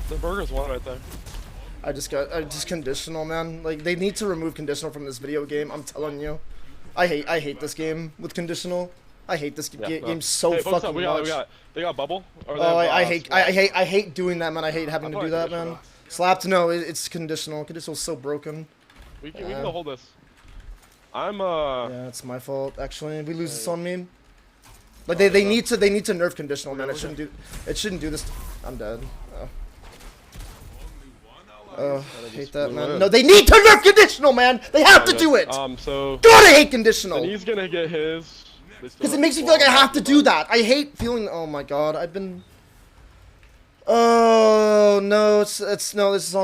The burger's one right there. I just conditional, man. Like, they need to remove conditional from this video game. I'm telling you. I hate this game with conditional. I hate this game so hey, fucking much. They got bubble. Or Oh, I hate doing that, man. I hate having to do that, man. Slapped? No, it's conditional. Conditional's so broken. We can hold this. Yeah, it's my fault. Actually, we lose this on me. Like they need to nerf conditional, man. It shouldn't do this. I'm dead. Oh, I hate that, man. No, they need to nerf conditional, man. They have to do it. So God, I hate conditional. And he's gonna get his. Because it makes me feel like I have to do that. I hate feeling. Oh my god, I've been. Oh no, no, this is on.